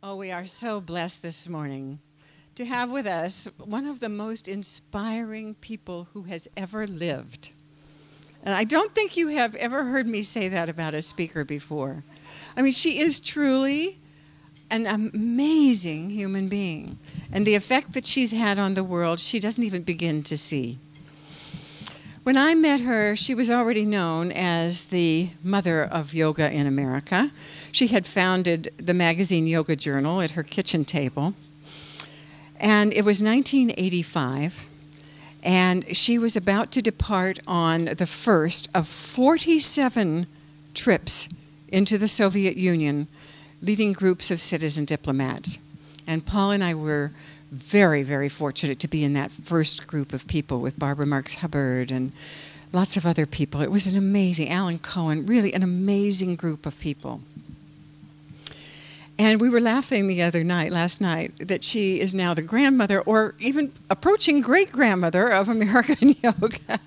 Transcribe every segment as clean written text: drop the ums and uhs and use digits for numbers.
Oh, we are so blessed this morning to have with us one of the most inspiring people who has ever lived. And I don't think you have ever heard me say that about a speaker before. I mean, she is truly an amazing human being. And the effect that she's had on the world, she doesn't even begin to see. When I met her, she was already known as the mother of yoga in America. She had founded the magazine Yoga Journal at her kitchen table. And it was 1985, and she was about to depart on the first of 47 trips into the Soviet Union, leading groups of citizen diplomats. And Paul and I were very, very fortunate to be in that first group of people with Barbara Marx Hubbard and lots of other people. It was an amazing, Alan Cohen, really an amazing group of people. And we were laughing last night, that she is now the grandmother or even approaching great-grandmother of American yoga.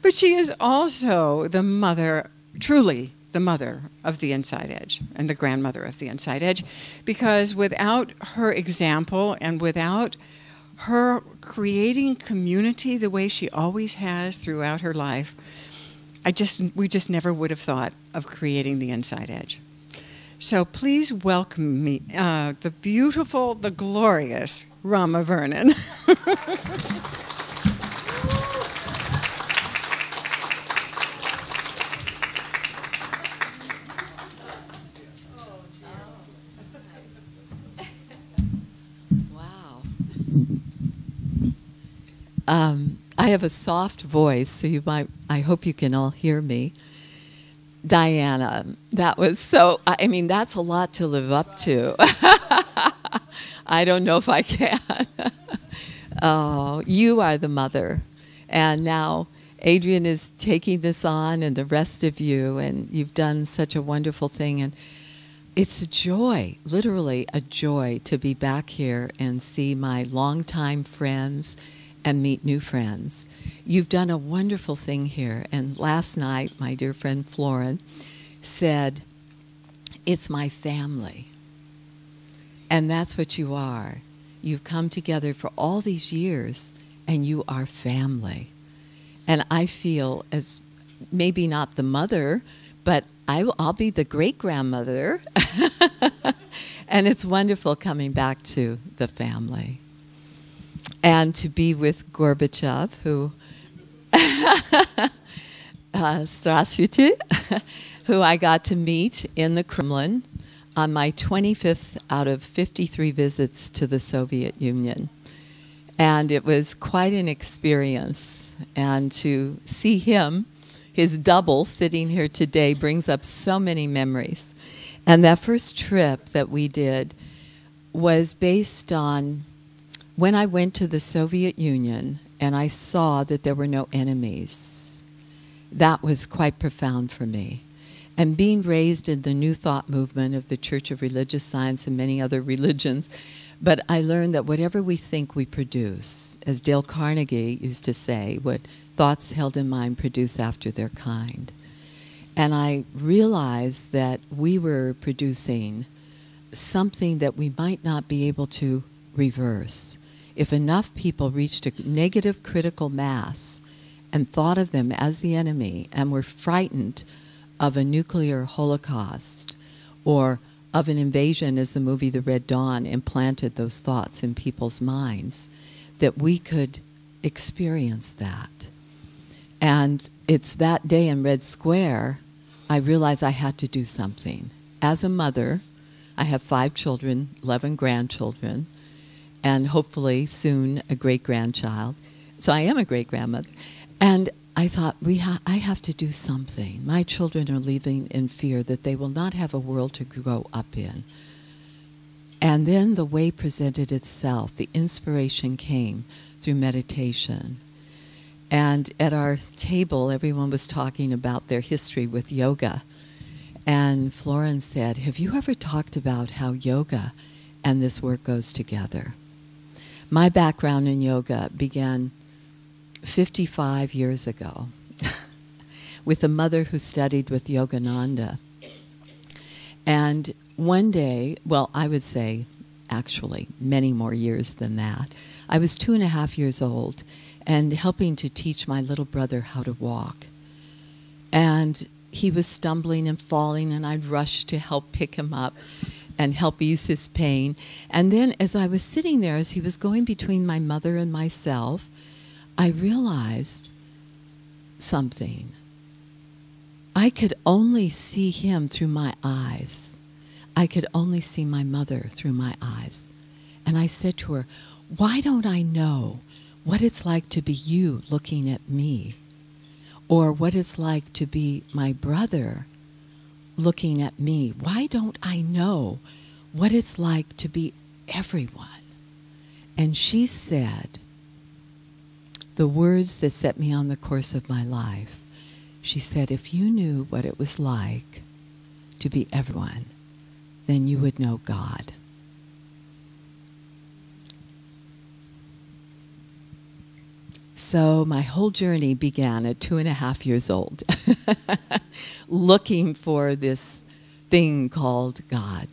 But she is also the mother, truly the mother of the Inside Edge and the grandmother of the Inside Edge, because without her example and without her creating community the way she always has throughout her life, we just never would have thought of creating the Inside Edge. So please welcome me, the beautiful, the glorious Rama Vernon. Wow. I have a soft voice, so I hope you can all hear me. Diana, that was that's a lot to live up to. I don't know if I can. Oh, you are the mother. And now Adrian is taking this on and the rest of you, and you've done such a wonderful thing. And it's a joy, literally a joy, to be back here and see my longtime friends and meet new friends. You've done a wonderful thing here. And last night, my dear friend Florin said, "It's my family." And that's what you are. You've come together for all these years, and you are family. And I feel as maybe not the mother, but I'll be the great-grandmother. And it's wonderful coming back to the family. And to be with Gorbachev, who, Здравствуйте, who I got to meet in the Kremlin on my 25th out of 53 visits to the Soviet Union. And it was quite an experience. And to see him, his double, sitting here today brings up so many memories. And that first trip that we did was based on when I went to the Soviet Union and I saw that there were no enemies. That was quite profound for me. And being raised in the New Thought movement of the Church of Religious Science and many other religions, but I learned that whatever we think we produce, as Dale Carnegie used to say, what thoughts held in mind produce after their kind. And I realized that we were producing something that we might not be able to reverse. If enough people reached a negative critical mass and thought of them as the enemy and were frightened of a nuclear holocaust or of an invasion, as the movie The Red Dawn implanted those thoughts in people's minds, that we could experience that. And it's that day in Red Square, I realized I had to do something. As a mother, I have 5 children, 11 grandchildren, and hopefully soon a great-grandchild. So I am a great-grandmother. And I thought, I have to do something. My children are living in fear that they will not have a world to grow up in. And then the way presented itself. The inspiration came through meditation. And at our table, everyone was talking about their history with yoga. And Florin said, "Have you ever talked about how yoga and this work goes together?" My background in yoga began 55 years ago with a mother who studied with Yogananda. And one day, well, I would say actually many more years than that, I was 2.5 years old and helping to teach my little brother how to walk. And he was stumbling and falling, and I'd rush to help pick him up and help ease his pain. And then as I was sitting there, as he was going between my mother and myself, I realized something. I could only see him through my eyes. I could only see my mother through my eyes. And I said to her, why don't I know what it's like to be you looking at me? Or what it's like to be my brother looking at me? Why don't I know what it's like to be everyone? And she said the words that set me on the course of my life. She said, if you knew what it was like to be everyone, then you would know God. So my whole journey began at 2.5 years old, looking for this thing called God.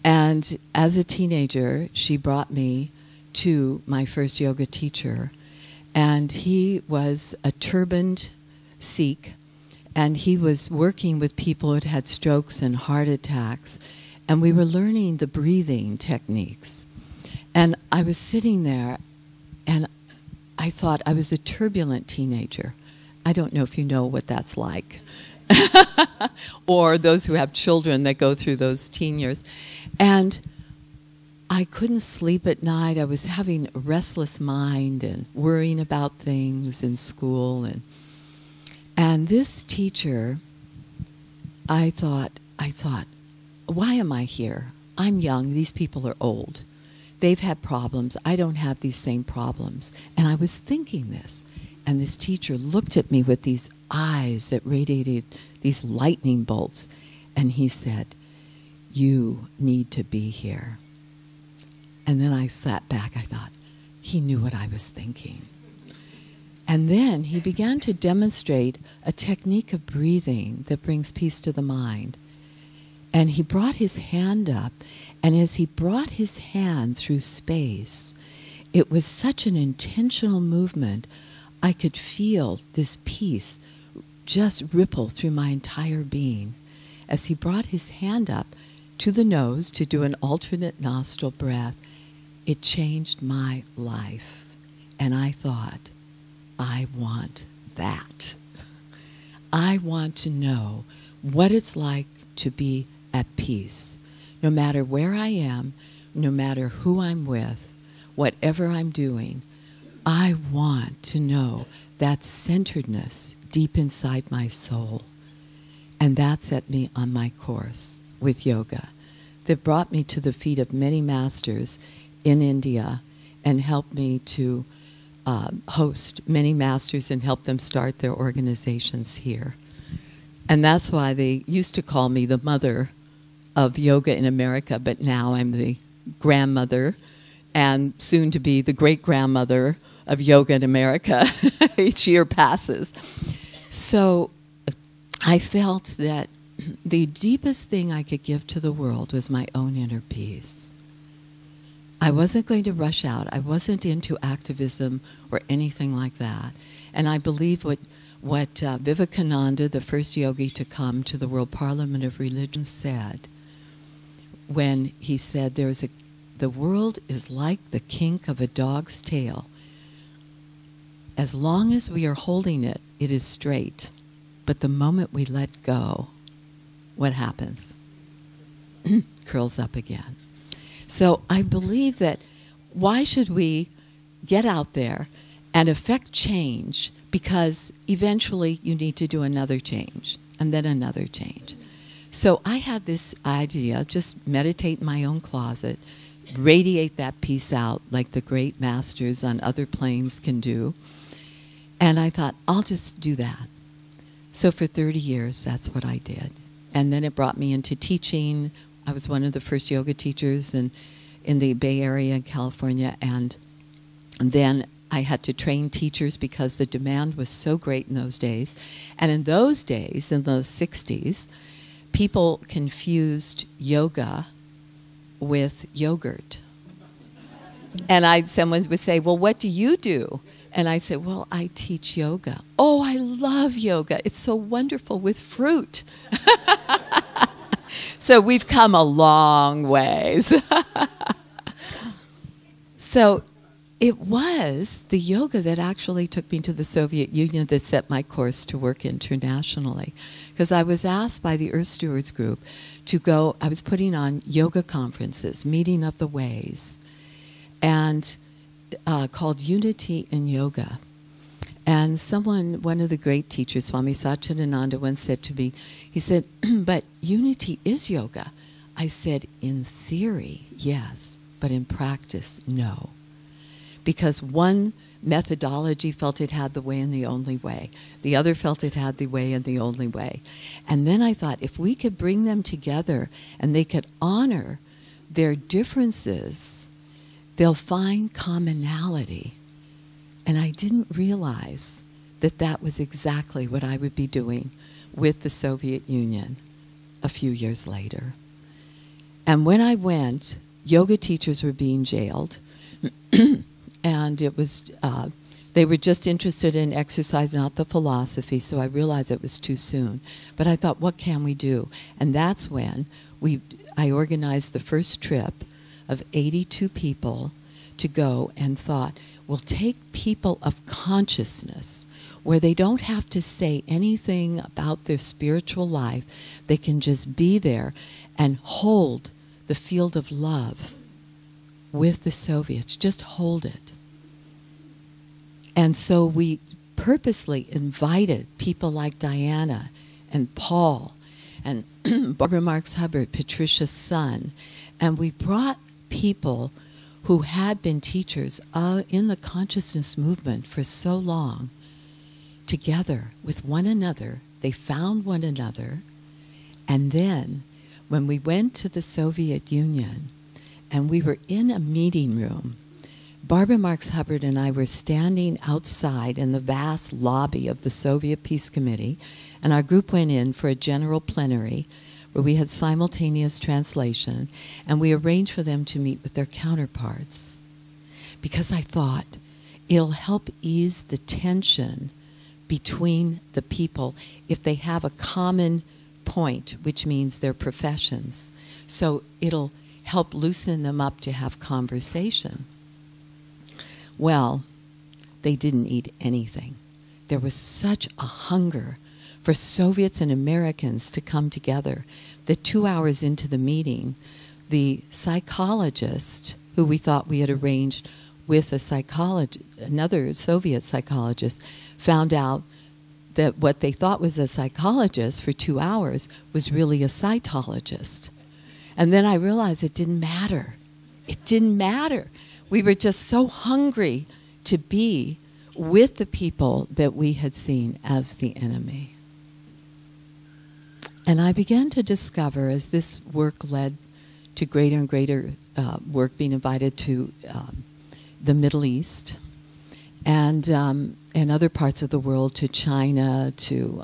And as a teenager, she brought me to my first yoga teacher, and he was a turbaned Sikh, and he was working with people who had had strokes and heart attacks, and we were learning the breathing techniques. And I was sitting there, and I thought I was a turbulent teenager. I don't know if you know what that's like. Or those who have children that go through those teen years. And I couldn't sleep at night. I was having a restless mind and worrying about things in school. And this teacher, I thought, why am I here? I'm young. These people are old. They've had problems. I don't have these same problems. And I was thinking this. And this teacher looked at me with these eyes that radiated these lightning bolts. And he said, you need to be here. And then I sat back. I thought, he knew what I was thinking. And then he began to demonstrate a technique of breathing that brings peace to the mind. And he brought his hand up. And as he brought his hand through space, it was such an intentional movement. I could feel this peace just ripple through my entire being. As he brought his hand up to the nose to do an alternate nostril breath, it changed my life. And I thought, I want that. I want to know what it's like to be at peace. No matter where I am, no matter who I'm with, whatever I'm doing, I want to know that centeredness deep inside my soul. And that set me on my course with yoga that brought me to the feet of many masters in India and helped me to host many masters and help them start their organizations here. And that's why they used to call me the mother of yoga in America, but now I'm the grandmother and soon to be the great-grandmother of yoga in America. Each year passes. So I felt that the deepest thing I could give to the world was my own inner peace. I wasn't going to rush out. I wasn't into activism or anything like that. And I believe what Vivekananda, the first yogi to come to the World Parliament of Religion, said when he said, the world is like the kink of a dog's tail. As long as we are holding it, it is straight. But the moment we let go, what happens? Curls up again. So I believe that why should we get out there and affect change? Because eventually you need to do another change and then another change. So I had this idea, just meditate in my own closet, radiate that peace out like the great masters on other planes can do. And I thought, I'll just do that. So for 30 years, that's what I did. And then it brought me into teaching. I was one of the first yoga teachers in the Bay Area in California. And then I had to train teachers because the demand was so great in those days. And in those days, in the 60s, people confused yoga with yogurt. And someone would say, well, what do you do? And I said, well, I teach yoga. Oh, I love yoga. It's so wonderful with fruit. So we've come a long ways. So it was the yoga that actually took me to the Soviet Union that set my course to work internationally. Because I was asked by the Earth Stewards Group to go, I was putting on yoga conferences, Meeting of the Ways, and called Unity in Yoga. And one of the great teachers, Swami Satchidananda, once said to me, he said, but unity is yoga. I said, in theory, yes, but in practice, no. Because one methodology felt it had the way and the only way. The other felt it had the way and the only way. And then I thought, if we could bring them together and they could honor their differences, they'll find commonality. And I didn't realize that that was exactly what I would be doing with the Soviet Union a few years later. And when I went, yoga teachers were being jailed. And it was, they were just interested in exercise, not the philosophy, so I realized it was too soon. But I thought, what can we do? And that's when I organized the first trip of 82 people to go, and thought, we'll take people of consciousness where they don't have to say anything about their spiritual life. They can just be there and hold the field of love with the Soviets. Just hold it. And so we purposely invited people like Diana and Paul and Barbara Marx Hubbard, Patricia's son, and we brought people who had been teachers in the consciousness movement for so long together with one another. They found one another. And then when we went to the Soviet Union and we were in a meeting room, Barbara Marx Hubbard and I were standing outside in the vast lobby of the Soviet Peace Committee, and our group went in for a general plenary where we had simultaneous translation, and we arranged for them to meet with their counterparts. Because I thought it'll help ease the tension between the people if they have a common point, which means their professions. So it'll help loosen them up to have conversation. Well, they didn't eat anything. There was such a hunger for Soviets and Americans to come together that 2 hours into the meeting, the psychologist, who we thought we had arranged with another Soviet psychologist, found out that what they thought was a psychologist for 2 hours was really a cytologist. And then I realized it didn't matter. It didn't matter. We were just so hungry to be with the people that we had seen as the enemy. And I began to discover, as this work led to greater and greater work, being invited to the Middle East and other parts of the world, to China, to,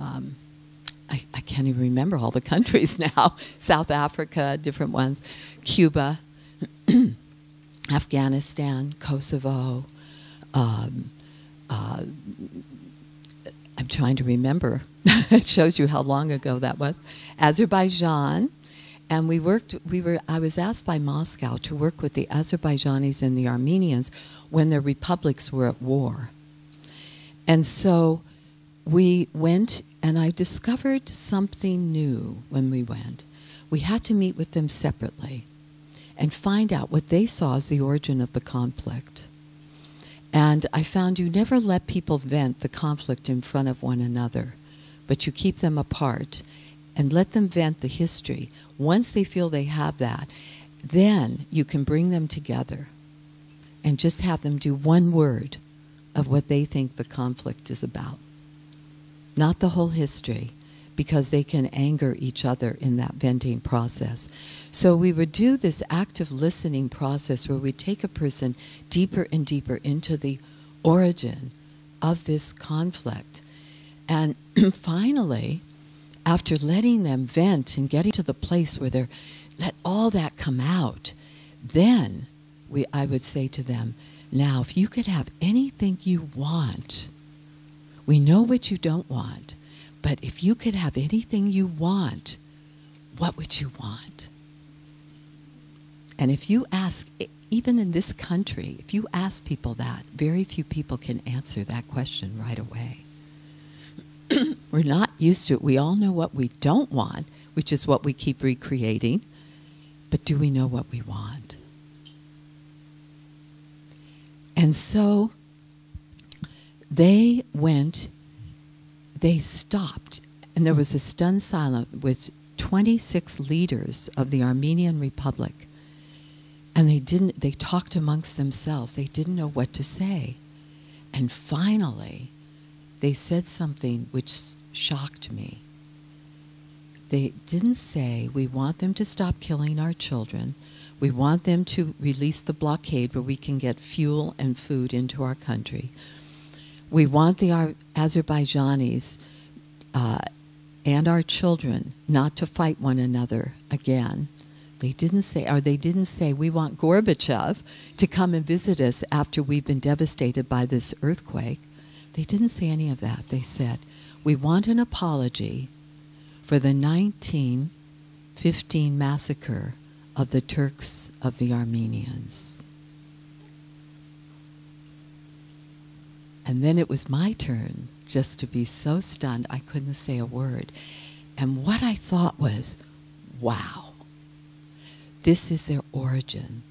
I can't even remember all the countries now, South Africa, different ones, Cuba, Afghanistan, Kosovo. I'm trying to remember. It shows you how long ago that was. Azerbaijan. And I was asked by Moscow to work with the Azerbaijanis and the Armenians when their republics were at war. And so we went, and I discovered something new when we went. We had to meet with them separately and find out what they saw as the origin of the conflict. And I found you never let people vent the conflict in front of one another, but you keep them apart and let them vent the history. Once they feel they have that, then you can bring them together and just have them do one word of what they think the conflict is about. Not the whole history, because they can anger each other in that venting process. So we would do this active listening process where we take a person deeper and deeper into the origin of this conflict. And finally, after letting them vent and getting to the place where they're, let all that come out, then I would say to them, now if you could have anything you want, we know what you don't want, but if you could have anything you want, what would you want? And if you ask, even in this country, if you ask people that, very few people can answer that question right away. We're not used to it. We all know what we don't want, which is what we keep recreating. But do we know what we want? And so they stopped, and there was a stunned silence with 26 leaders of the Armenian Republic. And they talked amongst themselves. They didn't know what to say. And finally, they said something which shocked me. They didn't say, we want them to stop killing our children. We want them to release the blockade where we can get fuel and food into our country. We want the Azerbaijanis and our children not to fight one another again. They didn't say, we want Gorbachev to come and visit us after we've been devastated by this earthquake. They didn't say any of that. They said, we want an apology for the 1915 massacre of the Turks of the Armenians. And then it was my turn just to be so stunned I couldn't say a word. And what I thought was, wow. This is their origin.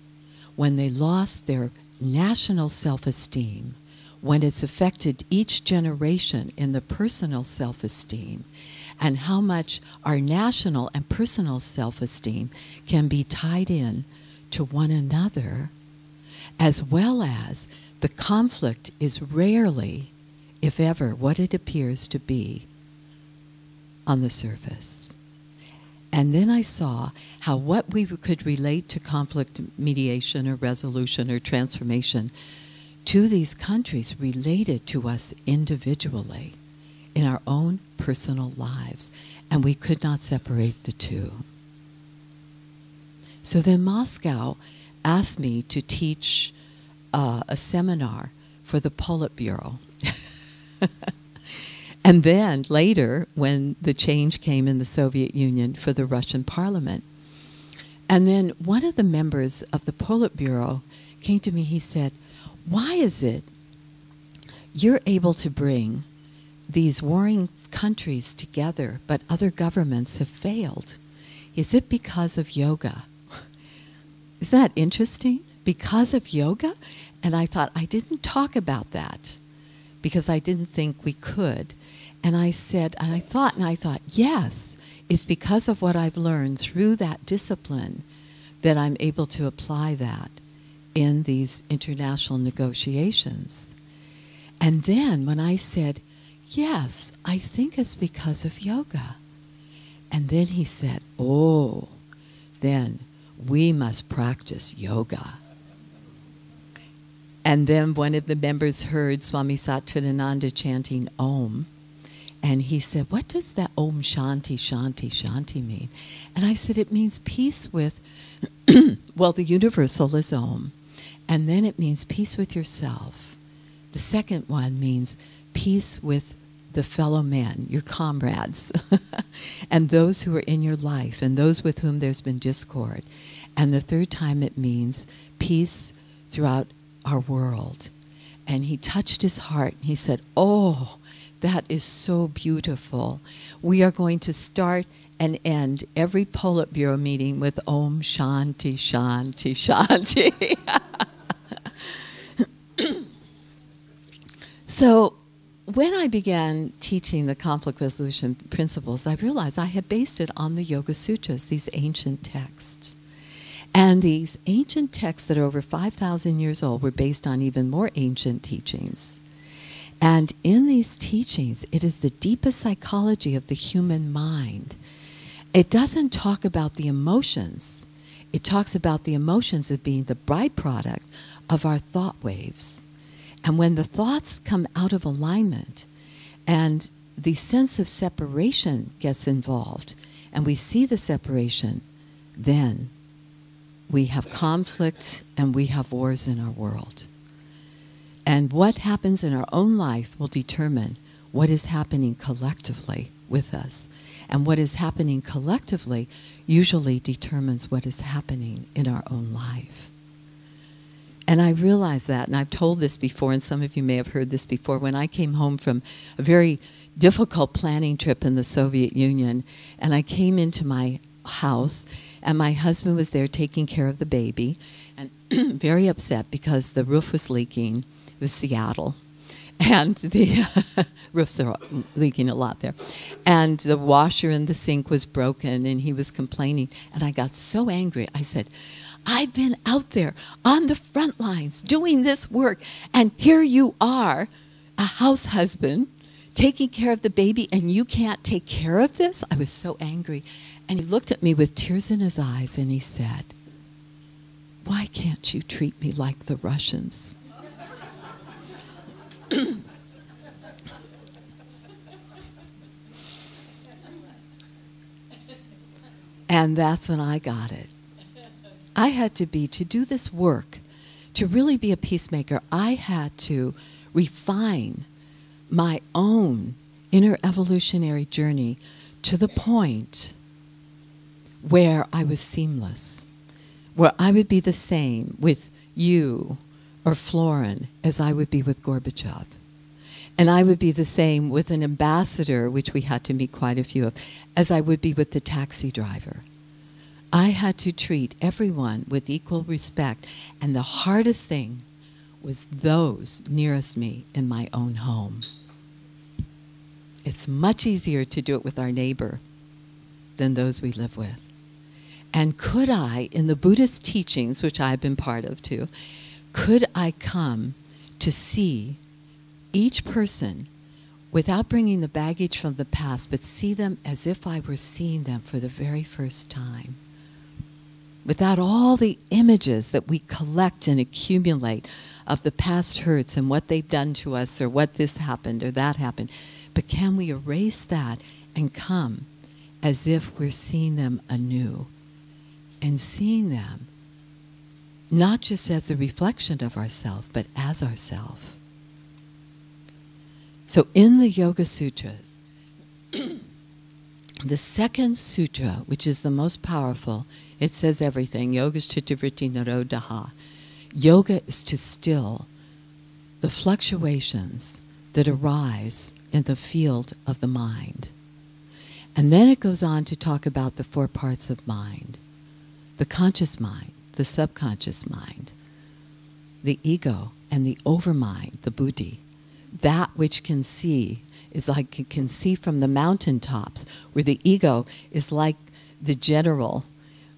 When they lost their national self-esteem, when it's affected each generation in the personal self-esteem, and how much our national and personal self-esteem can be tied in to one another, as well as the conflict is rarely, if ever, what it appears to be on the surface. And then I saw how what we could relate to conflict mediation or resolution or transformation to these countries related to us individually in our own personal lives. And we could not separate the two. So then Moscow asked me to teach a seminar for the Politburo. And then later, when the change came in the Soviet Union, for the Russian Parliament. And then one of the members of the Politburo came to me, he said, why is it you're able to bring these warring countries together, but other governments have failed? Is it because of yoga? Isn't that interesting? Because of yoga? And I thought, I didn't talk about that because I didn't think we could. And I said, and I thought, yes, it's because of what I've learned through that discipline that I'm able to apply that in these international negotiations. And then when I said, yes, I think it's because of yoga. And then he said, oh, then we must practice yoga. And then one of the members heard Swami Satchidananda chanting Om. And he said, what does that Om Shanti, Shanti, Shanti mean? And I said, it means peace with, well, the universal is Om. And then it means peace with yourself. The second one means peace with the fellow men, your comrades, and those who are in your life, and those with whom there's been discord. And the third time it means peace throughout our world. And he touched his heart, and he said, oh, that is so beautiful. We are going to start and end every Politburo meeting with Om Shanti, Shanti, Shanti. So when I began teaching the conflict resolution principles, I realized I had based it on the Yoga Sutras, these ancient texts. And these ancient texts that are over 5,000 years old were based on even more ancient teachings. And in these teachings, it is the deepest psychology of the human mind. It doesn't talk about the emotions. It talks about the emotions as being the byproduct of our thought waves. And when the thoughts come out of alignment, and the sense of separation gets involved, and we see the separation, then we have conflict and we have wars in our world. And what happens in our own life will determine what is happening collectively with us. And what is happening collectively usually determines what is happening in our own life. And I realize that, and I've told this before, and some of you may have heard this before, when I came home from a very difficult planning trip in the Soviet Union, and I came into my house, and my husband was there taking care of the baby, and very upset because the roof was leaking. It was Seattle. And the roofs are leaking a lot there. And the washer in the sink was broken, and he was complaining. And I got so angry. I said, I've been out there on the front lines doing this work, and here you are, a house husband, taking care of the baby, and you can't take care of this? I was so angry. And he looked at me with tears in his eyes, and he said, why can't you treat me like the Russians? And that's when I got it. I had to do this work, to really be a peacemaker, I had to refine my own inner evolutionary journey to the point where I was seamless, where I would be the same with you or Florin as I would be with Gorbachev. And I would be the same with an ambassador, which we had to meet quite a few of, as I would be with the taxi driver. I had to treat everyone with equal respect, and the hardest thing was those nearest me in my own home. It's much easier to do it with our neighbor than those we live with. And could I, in the Buddhist teachings, which I've been part of too, could I come to see each person without bringing the baggage from the past, but see them as if I were seeing them for the very first time? Without all the images that we collect and accumulate of the past hurts and what they've done to us, or what this happened or that happened. But can we erase that and come as if we're seeing them anew, and seeing them not just as a reflection of ourselves, but as ourselves? So in the Yoga Sutras, the second sutra, which is the most powerful, it says everything. Yoga is chittavritti nirodha. Yoga is to still the fluctuations that arise in the field of the mind. And then it goes on to talk about the four parts of mind: the conscious mind, the subconscious mind, the ego, and the overmind, the buddhi. That which can see is like it can see from the mountaintops, where the ego is like the general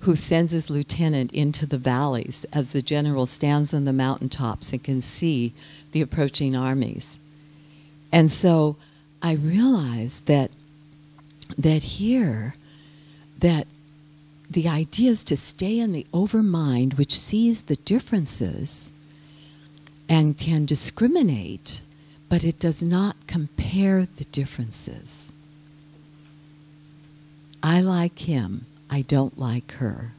who sends his lieutenant into the valleys as the general stands on the mountaintops and can see the approaching armies. And so I realized that here, that the idea is to stay in the overmind, which sees the differences and can discriminate, but it does not compare the differences. I like him, I don't like her.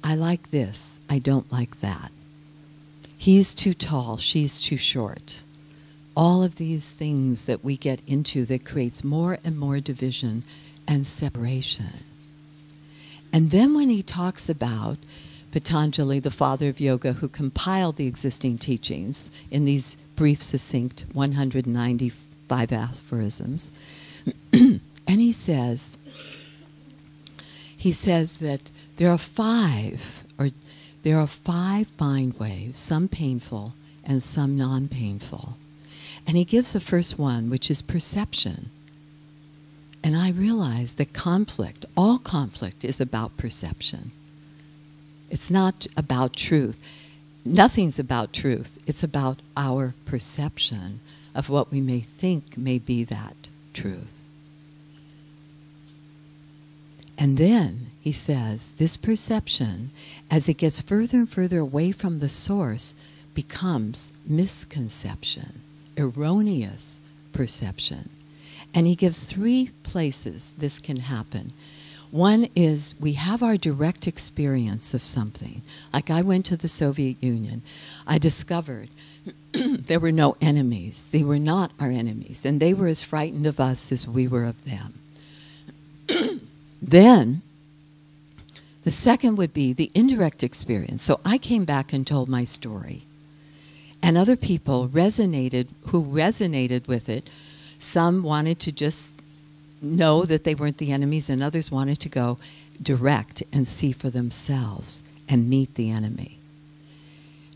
I like this, I don't like that. He's too tall, she's too short. All of these things that we get into that creates more and more division and separation. And then when he talks about Patanjali, the father of yoga, who compiled the existing teachings in these brief, succinct 195 aphorisms, and he says that there are five mind waves, some painful and some non-painful. And he gives the first one, which is perception. And I realized that conflict, all conflict, is about perception. It's not about truth. Nothing's about truth. It's about our perception of what we may think may be that truth. And then he says, this perception, as it gets further and further away from the source, becomes misconception, erroneous perception. And he gives 3 places this can happen. One is we have our direct experience of something. Like I went to the Soviet Union. I discovered there were no enemies. They were not our enemies. And they were as frightened of us as we were of them. Then, the second would be the indirect experience. So I came back and told my story. And other people who resonated with it. Some wanted to just know that they weren't the enemies, and others wanted to go direct and see for themselves and meet the enemy.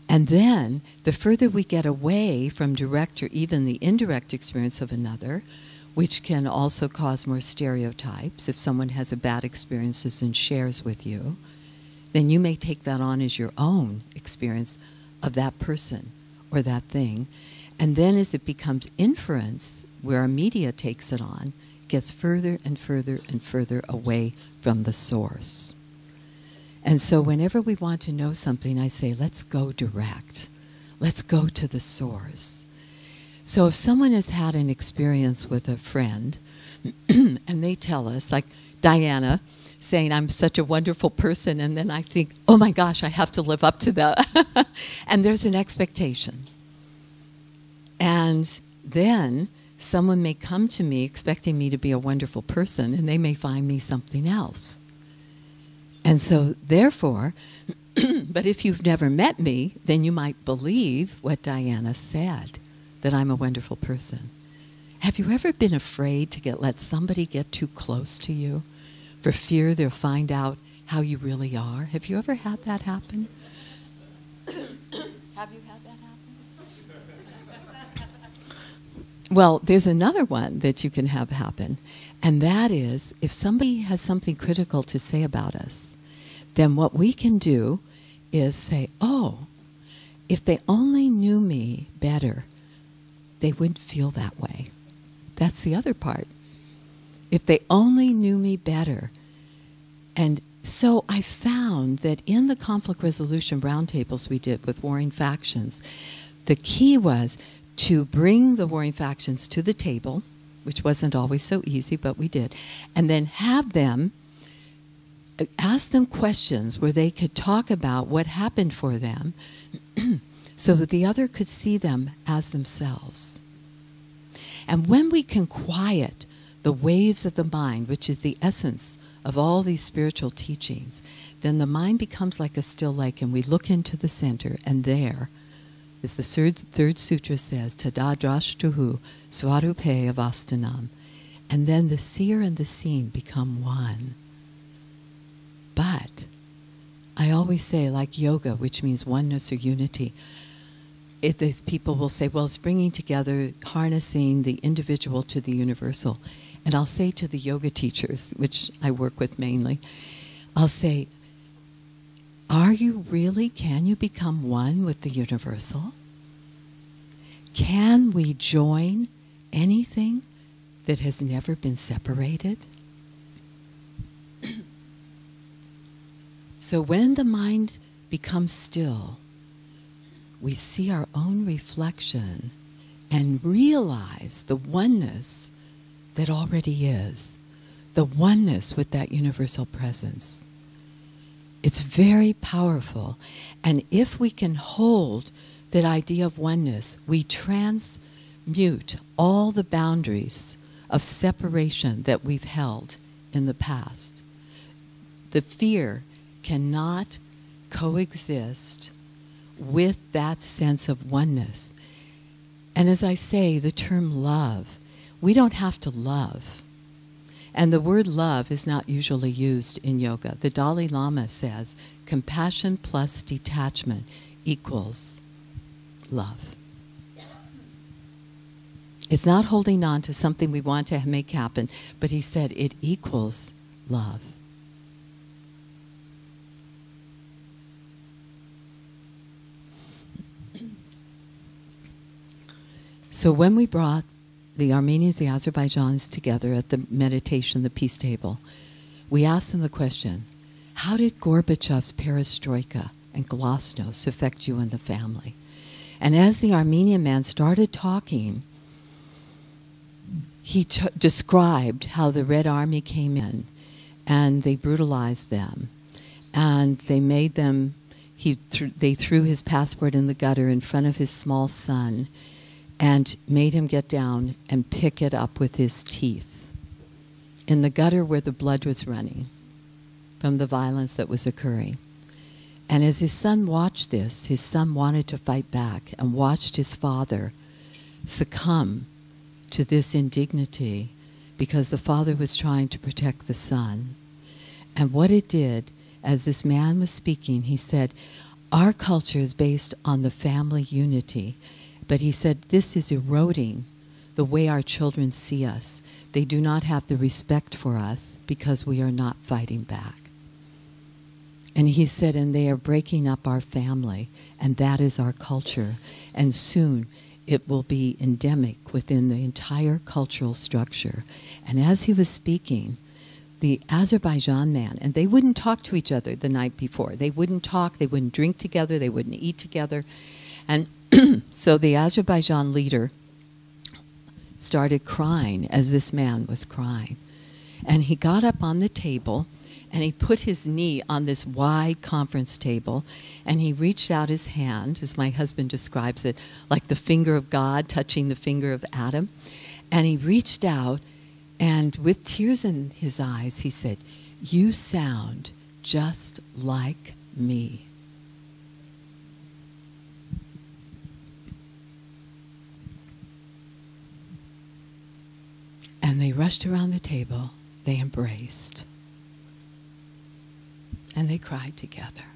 And then, the further we get away from direct or even the indirect experience of another, which can also cause more stereotypes. If someone has a bad experiences and shares with you, then you may take that on as your own experience of that person or that thing. And then as it becomes inference, where our media takes it on, gets further and further and further away from the source. And so whenever we want to know something, I say, let's go direct. Let's go to the source. So if someone has had an experience with a friend, and they tell us, like Diana, saying, I'm such a wonderful person, and then I think, oh my gosh, I have to live up to that. And there's an expectation. And then someone may come to me expecting me to be a wonderful person, and they may find me something else. And so, therefore, but if you've never met me, then you might believe what Diana said, that I'm a wonderful person. Have you ever been afraid to let somebody get too close to you for fear they'll find out how you really are? Have you ever had that happen? Have you had that happen? Well, there's another one that you can have happen, and that is if somebody has something critical to say about us, then what we can do is say, oh, if they only knew me better, they wouldn't feel that way. That's the other part. If they only knew me better. And so I found that in the conflict resolution roundtables we did with warring factions, the key was to bring the warring factions to the table, which wasn't always so easy, but we did, and then have them, ask them questions where they could talk about what happened for them so that the other could see them as themselves. And when we can quiet the waves of the mind, which is the essence of all these spiritual teachings, then the mind becomes like a still lake, and we look into the center, and there, as the third sutra says, Tadadrashtuhu Swarupe Avastanam, and then the seer and the seen become one. But I always say, like yoga, which means oneness or unity, these people will say, well, it's bringing together, harnessing the individual to the universal. And I'll say to the yoga teachers, which I work with mainly, I'll say, are you really, can you become one with the universal? Can we join anything that has never been separated? So when the mind becomes still, we see our own reflection and realize the oneness that already is, the oneness with that universal presence. It's very powerful. And if we can hold that idea of oneness, we transmute all the boundaries of separation that we've held in the past. The fear cannot coexist with that sense of oneness. And as I say, the term love, we don't have to love. And the word love is not usually used in yoga. The Dalai Lama says, compassion plus detachment equals love. It's not holding on to something we want to make happen, but he said it equals love. So when we brought the Armenians, the Azerbaijanis together at the meditation, the peace table, we asked them the question, how did Gorbachev's perestroika and glasnost affect you and the family? And as the Armenian man started talking, he described how the Red Army came in and they brutalized them. And they made them, they threw his passport in the gutter in front of his small son and made him get down and pick it up with his teeth in the gutter where the blood was running from the violence that was occurring. And as his son watched this, his son wanted to fight back and watched his father succumb to this indignity because the father was trying to protect the son. And what it did, as this man was speaking, he said, our culture is based on the family unity. But he said, this is eroding the way our children see us. They do not have the respect for us because we are not fighting back. And he said, and they are breaking up our family, and that is our culture. And soon it will be endemic within the entire cultural structure. And as he was speaking, the Azerbaijan man, and they wouldn't talk to each other the night before. They wouldn't talk, they wouldn't drink together, they wouldn't eat together. And so the Azerbaijan leader started crying as this man was crying. And he got up on the table and he put his knee on this wide conference table and he reached out his hand, as my husband describes it, like the finger of God touching the finger of Adam. And he reached out and with tears in his eyes, he said, "You sound just like me." And they rushed around the table, they embraced, and they cried together.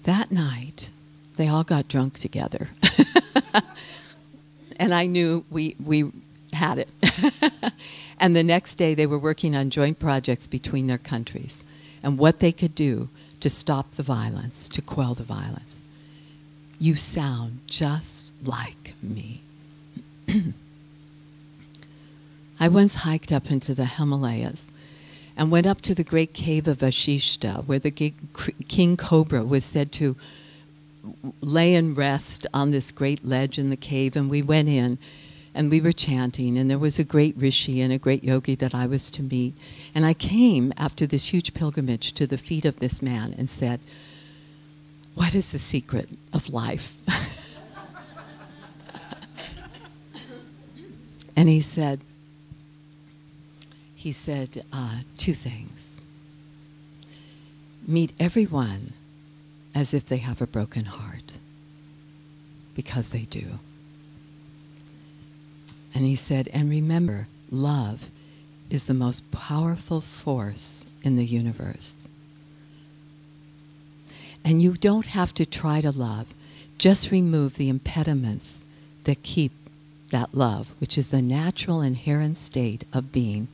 That night, they all got drunk together. And I knew we had it. And the next day, they were working on joint projects between their countries and what they could do to stop the violence, to quell the violence. You sound just like me. I once hiked up into the Himalayas and went up to the great cave of Vashishta, where the king cobra was said to lay and rest on this great ledge in the cave. And we went in and we were chanting, and there was a great rishi and a great yogi that I was to meet. And I came after this huge pilgrimage to the feet of this man and said, "What is the secret of life?" And he said, two things. Meet everyone as if they have a broken heart, because they do. And he said, and remember, love is the most powerful force in the universe. And you don't have to try to love. Just remove the impediments that keep that love, which is the natural inherent state of being.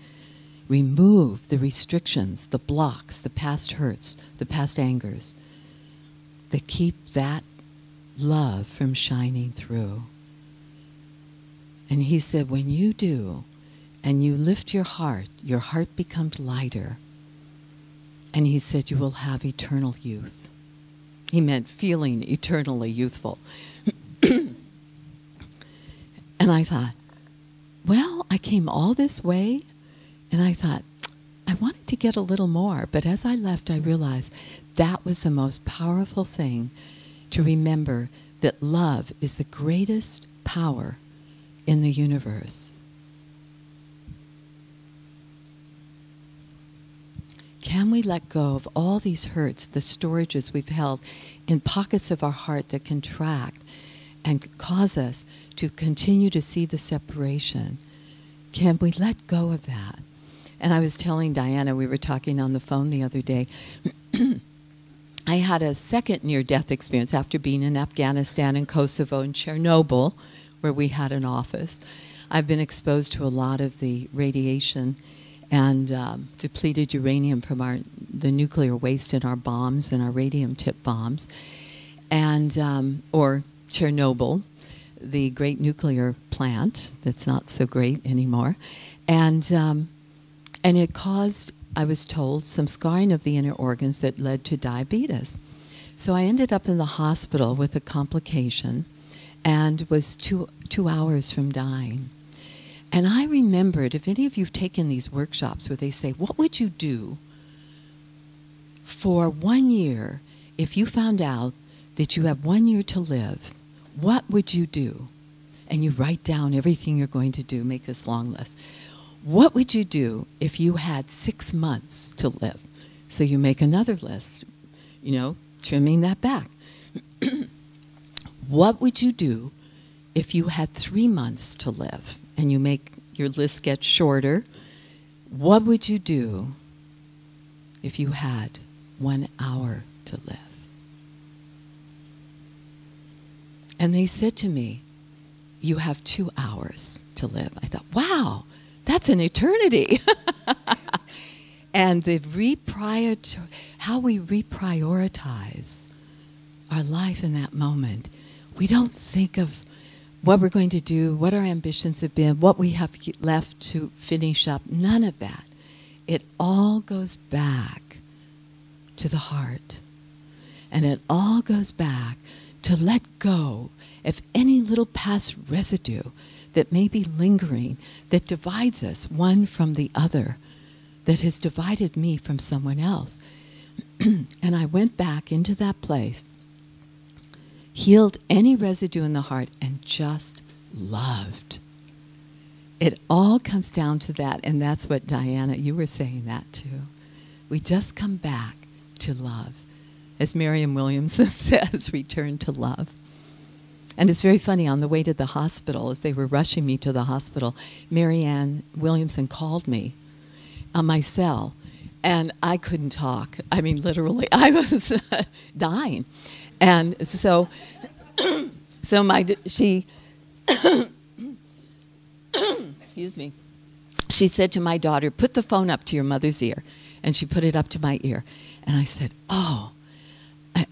Remove the restrictions, the blocks, the past hurts, the past angers that keep that love from shining through. And he said, when you do, and you lift your heart becomes lighter. And he said, you will have eternal youth. He meant feeling eternally youthful. And I thought, well, I came all this way, and I thought, I wanted to get a little more. But as I left, I realized that was the most powerful thing to remember, that love is the greatest power in the universe. Can we let go of all these hurts, the storages we've held in pockets of our heart that contract and cause us to continue to see the separation? Can we let go of that? And I was telling Diana, we were talking on the phone the other day, I had a second near-death experience after being in Afghanistan and Kosovo and Chernobyl, where we had an office. I've been exposed to a lot of the radiation and depleted uranium from the nuclear waste in our bombs and our radium-tipped bombs, and or Chernobyl, the great nuclear plant that's not so great anymore, and it caused, I was told, some scarring of the inner organs that led to diabetes. So I ended up in the hospital with a complication, and was two hours from dying. And I remembered, if any of you have taken these workshops where they say, what would you do for 1 year if you found out that you have 1 year to live? What would you do? And you write down everything you're going to do, make this long list. What would you do if you had 6 months to live? So you make another list, you know, trimming that back. What would you do if you had 3 months to live? And you make your list get shorter. What would you do if you had 1 hour to live? And they said to me, you have 2 hours to live. I thought, wow, that's an eternity. And how we reprioritize our life in that moment. We don't think of what we're going to do, what our ambitions have been, what we have left to finish up. None of that. It all goes back to the heart. And it all goes back to let go of any little past residue that may be lingering, that divides us one from the other, that has divided me from someone else. And I went back into that place, healed any residue in the heart, and just loved. It all comes down to that, and that's what, Diana, you were saying that too. We just come back to love. As Marianne Williamson says, return to love. And it's very funny, on the way to the hospital, as they were rushing me to the hospital, Marianne Williamson called me on my cell, and I couldn't talk. I mean, literally, I was dying. And so, she, excuse me, she said to my daughter, put the phone up to your mother's ear. And she put it up to my ear. And I said, oh,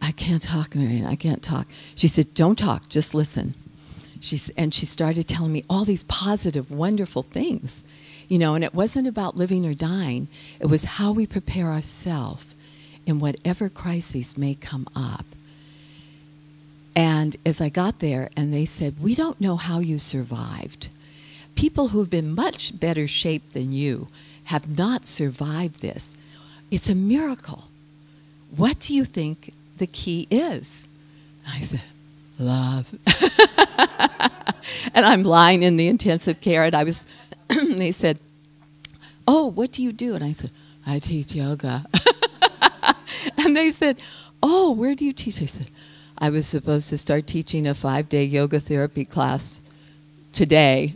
I can't talk, Marianne, I can't talk. She said, don't talk, just listen. And she started telling me all these positive, wonderful things. You know, and it wasn't about living or dying. It was how we prepare ourselves in whatever crises may come up. And as I got there, and they said, we don't know how you survived. People who've been much better shape than you have not survived this. It's a miracle. What do you think the key is? I said, love. And I'm lying in the intensive care, and I was, they said, oh, what do you do? And I said, I teach yoga. And they said, oh, where do you teach? I said, I was supposed to start teaching a 5-day yoga therapy class today.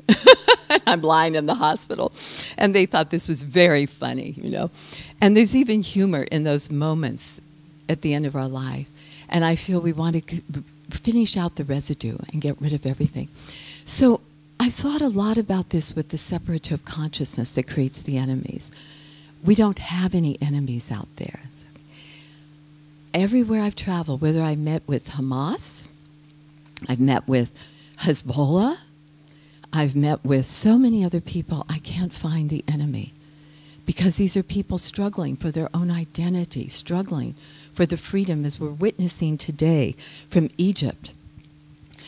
I'm lying in the hospital. And they thought this was very funny, you know. And there's even humor in those moments at the end of our life. And I feel we want to finish out the residue and get rid of everything. So I've thought a lot about this with the separative consciousness that creates the enemies. We don't have any enemies out there. Everywhere I've traveled, whether I met with Hamas, I've met with Hezbollah, I've met with so many other people, I can't find the enemy. Because these are people struggling for their own identity, struggling for the freedom, as we're witnessing today from Egypt.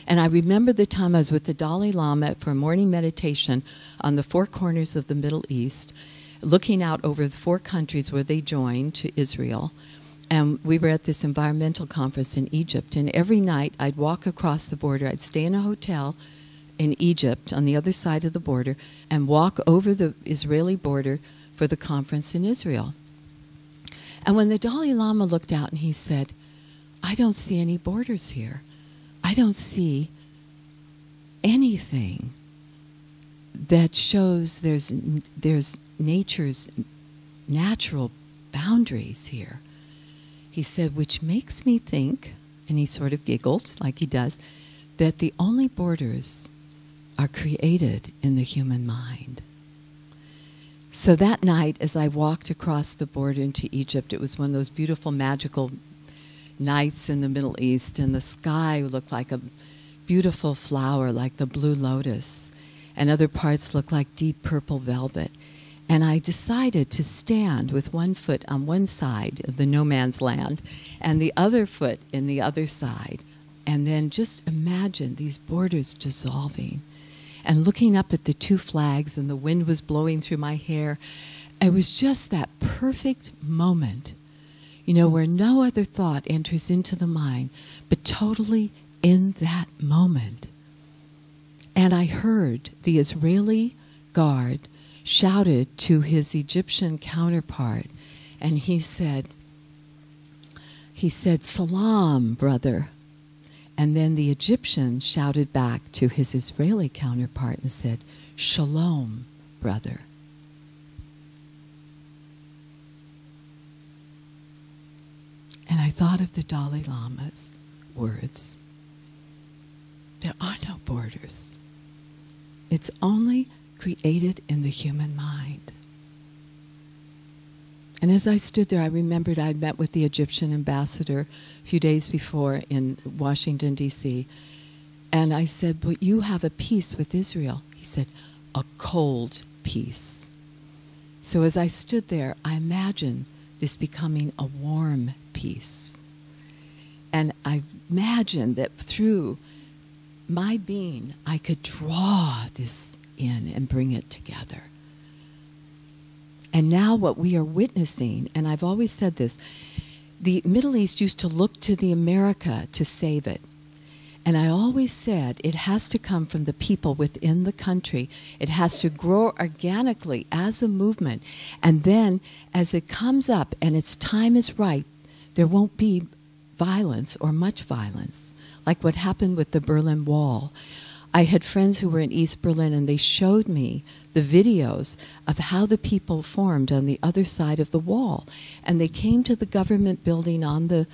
And I remember the time I was with the Dalai Lama for a morning meditation on the 4 corners of the Middle East, looking out over the 4 countries where they joined to Israel. And we were at this environmental conference in Egypt. And every night I'd walk across the border. I'd stay in a hotel in Egypt on the other side of the border and walk over the Israeli border for the conference in Israel. And when the Dalai Lama looked out and he said, I don't see any borders here. I don't see anything that shows there's nature's natural boundaries here. He said, which makes me think, and he sort of giggled like he does, that the only borders are created in the human mind. So that night, as I walked across the border into Egypt, it was one of those beautiful, magical nights in the Middle East, and the sky looked like a beautiful flower, like the blue lotus, and other parts looked like deep purple velvet. And I decided to stand with one foot on one side of the no man's land and the other foot in the other side and then just imagine these borders dissolving. And looking up at the two flags, and the wind was blowing through my hair. It was just that perfect moment, you know, where no other thought enters into the mind, but totally in that moment. And I heard the Israeli guard shouted to his Egyptian counterpart, and he said, "Salam, brother." And then the Egyptian shouted back to his Israeli counterpart and said, "Shalom, brother." And I thought of the Dalai Lama's words. There are no borders. It's only created in the human mind. And as I stood there, I remembered I'd met with the Egyptian ambassador a few days before in Washington, D.C. And I said, "But you have a peace with Israel." He said, "A cold peace." So as I stood there, I imagined this becoming a warm peace. And I imagined that through my being, I could draw this in and bring it together. And now what we are witnessing, and I've always said this, the Middle East used to look to the America to save it. And I always said it has to come from the people within the country. It has to grow organically as a movement. And then as it comes up and its time is right, there won't be violence or much violence, like what happened with the Berlin Wall. I had friends who were in East Berlin, and they showed me the videos of how the people formed on the other side of the wall. And they came to the government building on the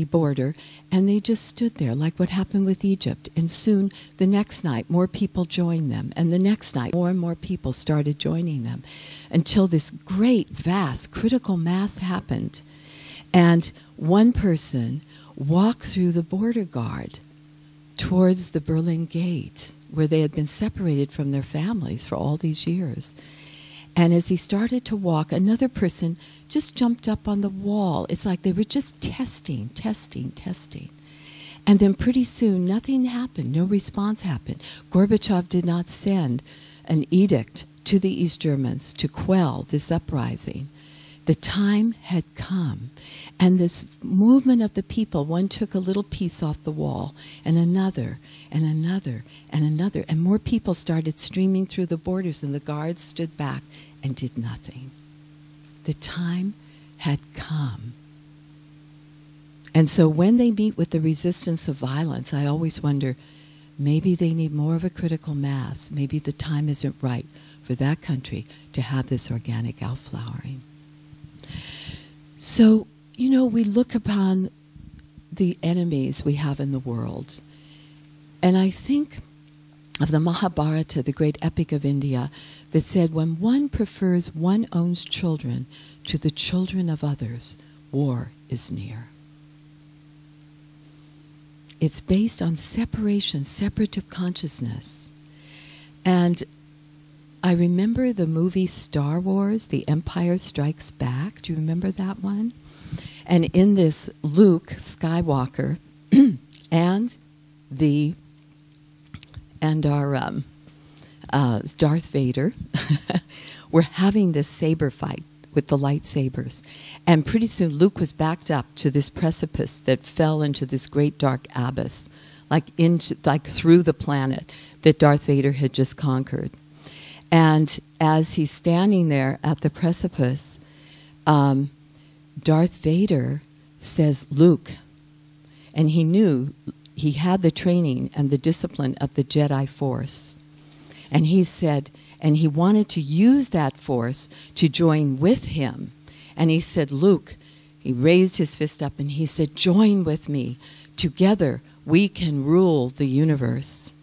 border, and they just stood there, like what happened with Egypt. And soon, the next night, more people joined them. And the next night, more and more people started joining them, until this great, vast, critical mass happened. And one person walked through the border guard towards the Berlin Gate, where they had been separated from their families for all these years. And as he started to walk, another person just jumped up on the wall. It's like they were just testing. And then pretty soon, nothing happened. No response happened. Gorbachev did not send an edict to the East Germans to quell this uprising. The time had come. And this movement of the people, one took a little piece off the wall, and another, and another, and another. And more people started streaming through the borders, and the guards stood back and did nothing. The time had come. And so when they meet with the resistance of violence, I always wonder, maybe they need more of a critical mass. Maybe the time isn't right for that country to have this organic outflowering. So, you know, we look upon the enemies we have in the world, and I think of the Mahabharata, the great epic of India, that said, when one prefers one's own children to the children of others, war is near. It's based on separation, separative consciousness. And I remember the movie Star Wars, The Empire Strikes Back. Do you remember that one? And in this, Luke Skywalker and our Darth Vader were having this saber fight with the lightsabers. And pretty soon Luke was backed up to this precipice that fell into this great dark abyss, like through the planet that Darth Vader had just conquered. And as he's standing there at the precipice, Darth Vader says, "Luke," and he knew he had the training and the discipline of the Jedi Force. And he said, and he wanted to use that force to join with him. And he said, "Luke," he raised his fist up and he said, "Join with me. Together we can rule the universe."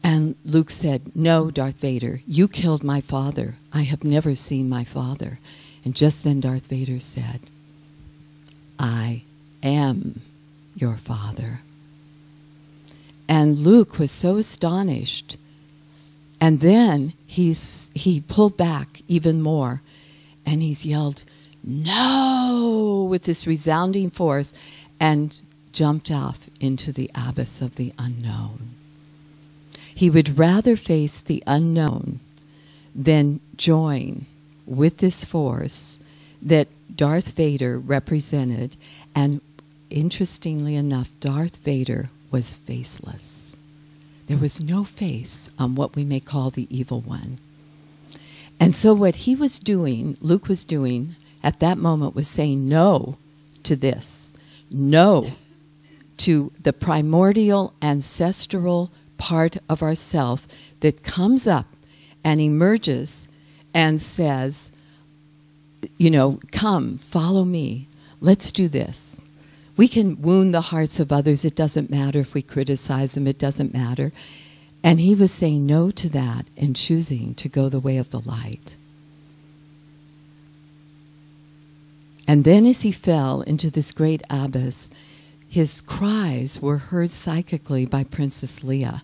And Luke said, "No, Darth Vader, you killed my father. I have never seen my father." And just then Darth Vader said, "I am your father." And Luke was so astonished. And then he pulled back even more, and he's yelled, "No!" with this resounding force. And jumped off into the abyss of the unknown. He would rather face the unknown than join with this force that Darth Vader represented. And interestingly enough, Darth Vader was faceless. There was no face on what we may call the evil one. And so what he was doing, Luke was doing at that moment, was saying no to this. No to the primordial ancestral part of ourself that comes up and emerges and says, you know, come, follow me. Let's do this. We can wound the hearts of others. It doesn't matter if we criticize them. It doesn't matter. And he was saying no to that and choosing to go the way of the light. And then as he fell into this great abyss, his cries were heard psychically by Princess Leia,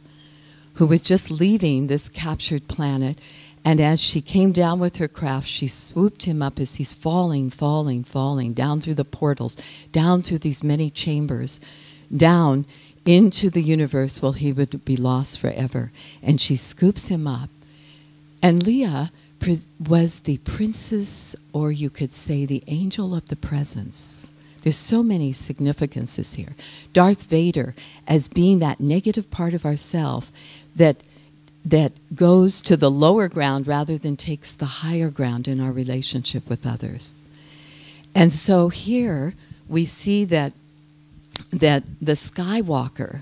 who was just leaving this captured planet. And as she came down with her craft, she swooped him up as he's falling, down through the portals, down through these many chambers, down into the universe where he would be lost forever. And she scoops him up. And Leia was the princess, or you could say the angel of the presence. There's so many significances here. Darth Vader as being that negative part of ourself that goes to the lower ground rather than takes the higher ground in our relationship with others. And so here we see that the Skywalker,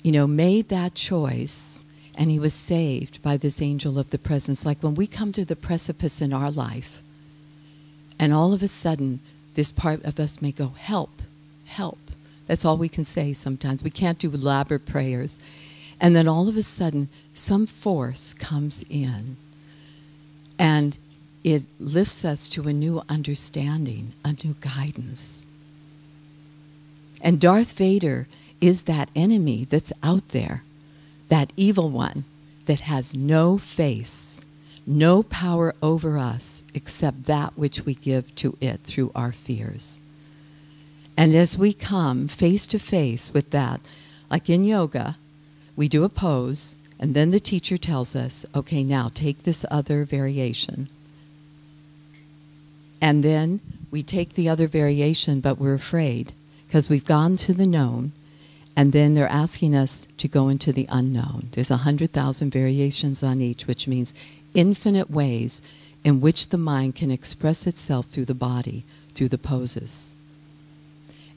you know, made that choice, and he was saved by this angel of the presence. Like when we come to the precipice in our life, and all of a sudden this part of us may go, help, help. That's all we can say sometimes. We can't do elaborate prayers. And then all of a sudden, some force comes in, and it lifts us to a new understanding, a new guidance. And Darth Vader is that enemy that's out there, that evil one that has no face, no power over us except that which we give to it through our fears. And as we come face to face with that, like in yoga, we do a pose, and then the teacher tells us, okay, now take this other variation. And then we take the other variation, but we're afraid because we've gone to the known, and then they're asking us to go into the unknown. There's 100,000 variations on each, which means infinite ways in which the mind can express itself through the body, through the poses.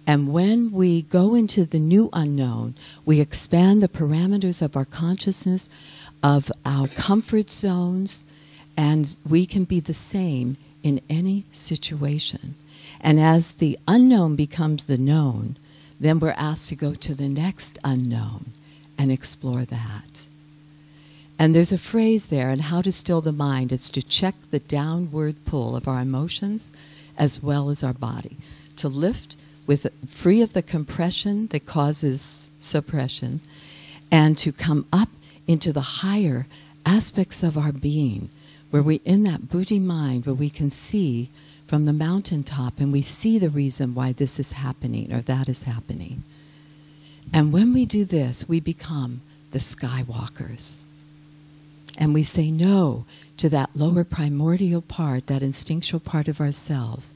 And when we go into the new unknown, we expand the parameters of our consciousness, of our comfort zones, and we can be the same in any situation. And as the unknown becomes the known, then we're asked to go to the next unknown and explore that. And there's a phrase there on how to still the mind. It's to check the downward pull of our emotions as well as our body. To lift free of the compression that causes suppression, and to come up into the higher aspects of our being, where we, in that Buddhi mind, where we can see from the mountaintop and we see the reason why this is happening or that is happening. And when we do this, we become the Skywalkers. And we say no to that lower primordial part, that instinctual part of ourselves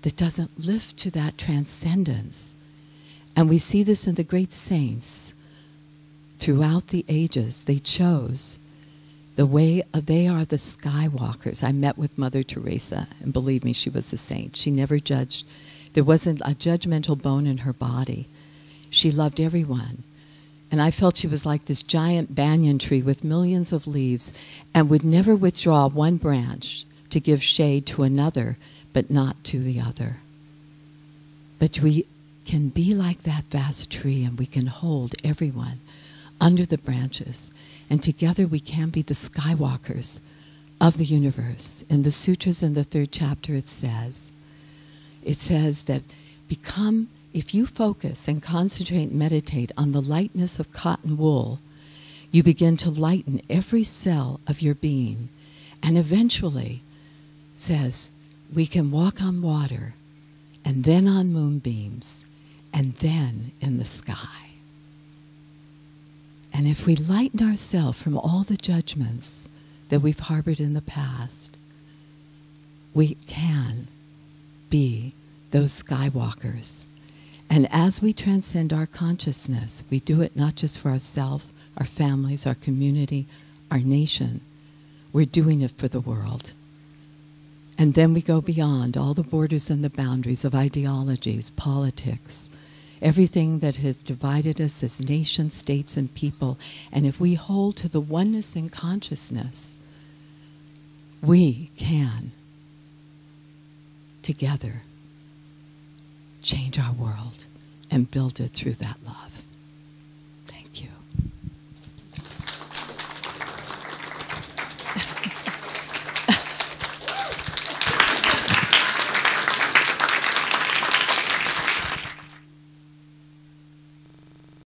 that doesn't lift to that transcendence. And we see this in the great saints throughout the ages. They chose the way of, they are the Skywalkers. I met with Mother Teresa, and believe me, she was a saint. She never judged. There wasn't a judgmental bone in her body. She loved everyone. And I felt she was like this giant banyan tree with millions of leaves and would never withdraw one branch to give shade to another, but not to the other. But we can be like that vast tree, and we can hold everyone under the branches. And together we can be the Skywalkers of the universe. In the sutras in the 3rd chapter it says that become, if you focus and concentrate and meditate on the lightness of cotton wool, you begin to lighten every cell of your being. And eventually, says, we can walk on water and then on moonbeams and then in the sky. And if we lighten ourselves from all the judgments that we've harbored in the past, we can be those skywalkers. And as we transcend our consciousness, we do it not just for ourselves, our families, our community, our nation. We're doing it for the world. And then we go beyond all the borders and the boundaries of ideologies, politics, everything that has divided us as nations, states, and people. And if we hold to the oneness in consciousness, we can, together, change our world and build it through that love.